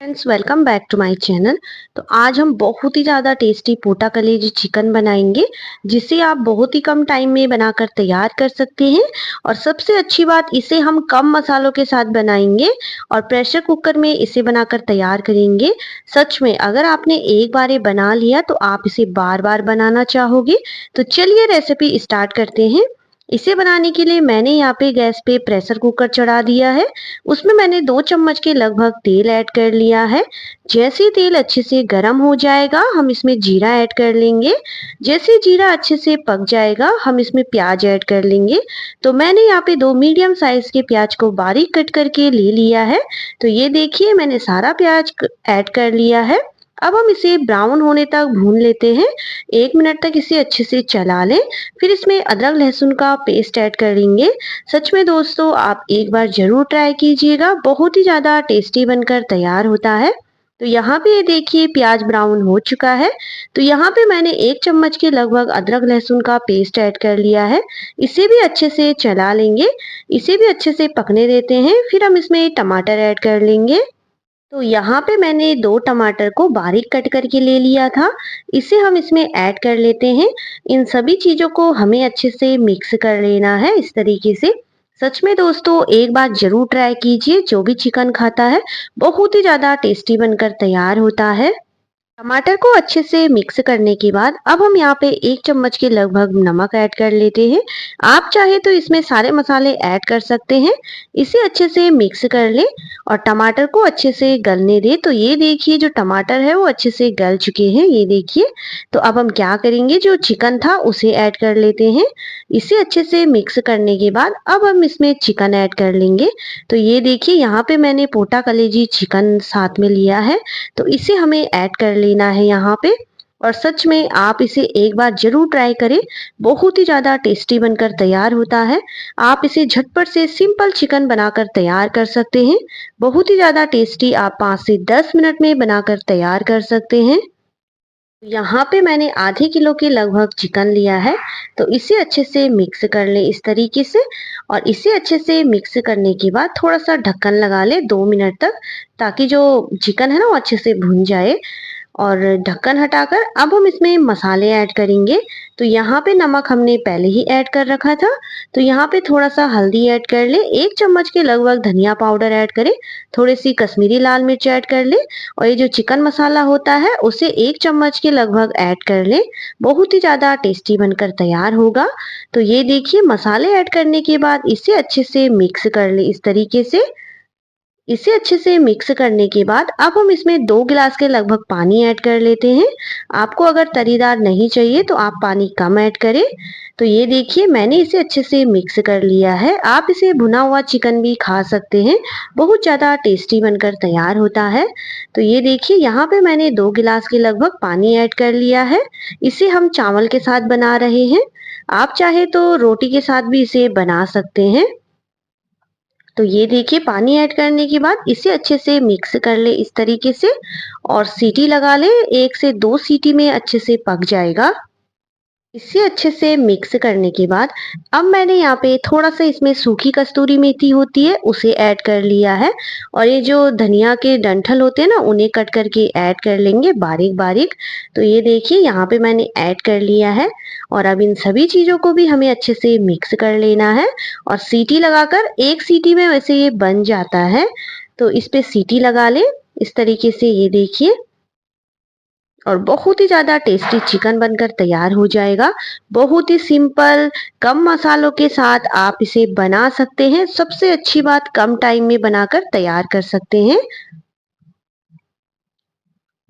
Friends, welcome back to my channel. तो आज हम बहुत ही ज़्यादा टेस्टी पोटा कलेजी चिकन बनाएंगे, जिसे आप बहुत ही कम टाइम में बनाकर तैयार कर सकते हैं। और सबसे अच्छी बात, इसे हम कम मसालों के साथ बनाएंगे और प्रेशर कुकर में इसे बनाकर तैयार करेंगे। सच में अगर आपने एक बार ये बना लिया तो आप इसे बार बार बनाना चाहोगे। तो चलिए रेसिपी स्टार्ट करते हैं। इसे बनाने के लिए मैंने यहाँ पे गैस पे प्रेशर कुकर चढ़ा दिया है। उसमें मैंने 2 चम्मच के लगभग तेल ऐड कर लिया है। जैसे ही तेल अच्छे से गर्म हो जाएगा, हम इसमें जीरा ऐड कर लेंगे। जैसे ही जीरा अच्छे से पक जाएगा, हम इसमें प्याज ऐड कर लेंगे। तो मैंने यहाँ पे 2 मीडियम साइज के प्याज को बारीक कट करके ले लिया है। तो ये देखिए, मैंने सारा प्याज ऐड कर लिया है। अब हम इसे ब्राउन होने तक भून लेते हैं। 1 मिनट तक इसे अच्छे से चला लें। फिर इसमें अदरक लहसुन का पेस्ट ऐड कर लेंगे। सच में दोस्तों, आप एक बार जरूर ट्राई कीजिएगा, बहुत ही ज़्यादा टेस्टी बनकर तैयार होता है। तो यहाँ पे ये देखिए, प्याज ब्राउन हो चुका है। तो यहाँ पे मैंने 1 चम्मच के लगभग अदरक लहसुन का पेस्ट ऐड कर लिया है। इसे भी अच्छे से चला लेंगे। इसे भी अच्छे से पकने देते हैं। फिर हम इसमें टमाटर ऐड कर लेंगे। तो यहाँ पे मैंने 2 टमाटर को बारीक कट करके ले लिया था। इसे हम इसमें ऐड कर लेते हैं। इन सभी चीज़ों को हमें अच्छे से मिक्स कर लेना है इस तरीके से। सच में दोस्तों, एक बार ज़रूर ट्राई कीजिए, जो भी चिकन खाता है बहुत ही ज़्यादा टेस्टी बनकर तैयार होता है। टमाटर को अच्छे से मिक्स करने के बाद अब हम यहाँ पे 1 चम्मच के लगभग नमक ऐड कर लेते हैं। आप चाहे तो इसमें सारे मसाले ऐड कर सकते हैं। इसे अच्छे से मिक्स कर लें और टमाटर को अच्छे से गलने दें। तो ये देखिए, जो टमाटर है वो अच्छे से गल चुके हैं, ये देखिए। तो अब हम क्या करेंगे, जो चिकन था उसे ऐड कर लेते हैं। इसे अच्छे से मिक्स करने के बाद अब हम इसमें चिकन ऐड कर लेंगे। तो ये देखिए, यहाँ पे मैंने पोटा कलेजी चिकन साथ में लिया है। तो इसे हमें ऐड कर लेना है यहाँ पे। और सच में आप इसे एक बार जरूर ट्राई करें, बहुत ही ज़्यादा टेस्टी बनकर तैयार होता है। आप इसे झटपट से सिंपल चिकन बनाकर तैयार कर सकते हैं। बहुत ही ज़्यादा टेस्टी, आप 5 से 10 मिनट में बनाकर तैयार कर सकते हैं। यहाँ पे मैंने आधे किलो के लगभग चिकन लिया है। तो इसे अच्छे से मिक्स कर लें इस तरीके से। और इसे अच्छे से मिक्स करने के बाद थोड़ा सा ढक्कन लगा लें 2 मिनट तक, ताकि जो चिकन है ना वो अच्छे से भुन जाए। और ढक्कन हटाकर अब हम इसमें मसाले ऐड करेंगे। तो यहाँ पे नमक हमने पहले ही ऐड कर रखा था। तो यहाँ पे थोड़ा सा हल्दी ऐड कर ले, 1 चम्मच के लगभग धनिया पाउडर ऐड करें, थोड़ी सी कश्मीरी लाल मिर्च ऐड कर ले। और ये जो चिकन मसाला होता है उसे 1 चम्मच के लगभग ऐड कर ले। बहुत ही ज़्यादा टेस्टी बनकर तैयार होगा। तो ये देखिए, मसाले ऐड करने के बाद इसे अच्छे से मिक्स कर ले इस तरीके से। इसे अच्छे से मिक्स करने के बाद अब हम इसमें 2 गिलास के लगभग पानी ऐड कर लेते हैं। आपको अगर तरीदार नहीं चाहिए तो आप पानी कम ऐड करें। तो ये देखिए, मैंने इसे अच्छे से मिक्स कर लिया है। आप इसे भुना हुआ चिकन भी खा सकते हैं, बहुत ज़्यादा टेस्टी बनकर तैयार होता है। तो ये देखिए, यहाँ पे मैंने 2 गिलास के लगभग पानी ऐड कर लिया है। इसे हम चावल के साथ बना रहे हैं। आप चाहे तो रोटी के साथ भी इसे बना सकते हैं। तो ये देखिए, पानी ऐड करने के बाद इसे अच्छे से मिक्स कर ले इस तरीके से। और सीटी लगा ले, 1 से 2 सीटी में अच्छे से पक जाएगा। इसे अच्छे से मिक्स करने के बाद अब मैंने यहाँ पे थोड़ा सा इसमें सूखी कस्तूरी मेथी होती है उसे ऐड कर लिया है। और ये जो धनिया के डंठल होते हैं ना, उन्हें कट करके ऐड कर लेंगे बारीक बारीक। तो ये देखिए, यहाँ पे मैंने ऐड कर लिया है। और अब इन सभी चीज़ों को भी हमें अच्छे से मिक्स कर लेना है। और सीटी लगाकर, 1 सीटी में वैसे ये बन जाता है। तो इस पे सीटी लगा ले इस तरीके से, ये देखिए। और बहुत ही ज़्यादा टेस्टी चिकन बनकर तैयार हो जाएगा। बहुत ही सिंपल, कम मसालों के साथ आप इसे बना सकते हैं। सबसे अच्छी बात, कम टाइम में बनाकर तैयार कर सकते हैं।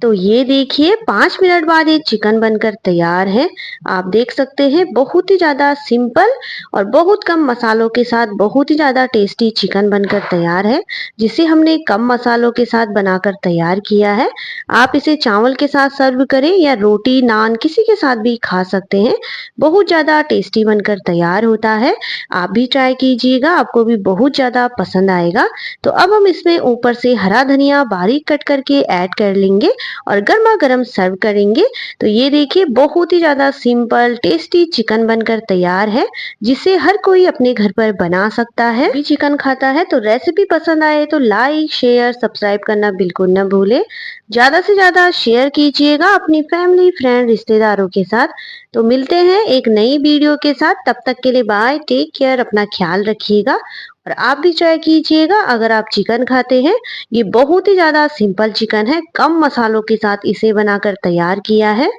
तो ये देखिए, 5 मिनट बाद ये चिकन बनकर तैयार है। आप देख सकते हैं, बहुत ही ज़्यादा सिंपल और बहुत कम मसालों के साथ बहुत ही ज़्यादा टेस्टी चिकन बनकर तैयार है, जिसे हमने कम मसालों के साथ बनाकर तैयार किया है। आप इसे चावल के साथ सर्व करें या रोटी, नान, किसी के साथ भी खा सकते हैं। बहुत ज़्यादा टेस्टी बनकर तैयार होता है। आप भी ट्राई कीजिएगा, आपको भी बहुत ज़्यादा पसंद आएगा। तो अब हम इसमें ऊपर से हरा धनिया बारीक कट करके ऐड कर लेंगे। और गर्मा गर्म सर्व करेंगे। तो ये देखिए बहुत ही ज़्यादा सिंपल टेस्टी चिकन बनकर तैयार है, जिसे हर कोई अपने घर पर बना सकता है। भी चिकन खाता है तो रेसिपी पसंद आए तो लाइक शेयर सब्सक्राइब करना बिल्कुल न भूले। ज़्यादा से ज़्यादा शेयर कीजिएगा अपनी फैमिली फ्रेंड रिश्तेदारों के साथ। तो मिलते हैं एक नई वीडियो के साथ, तब तक के लिए बाय, टेक केयर, अपना ख्याल रखिएगा। और आप भी ट्राई कीजिएगा अगर आप चिकन खाते हैं। ये बहुत ही ज़्यादा सिंपल चिकन है, कम मसालों के साथ इसे बनाकर तैयार किया है।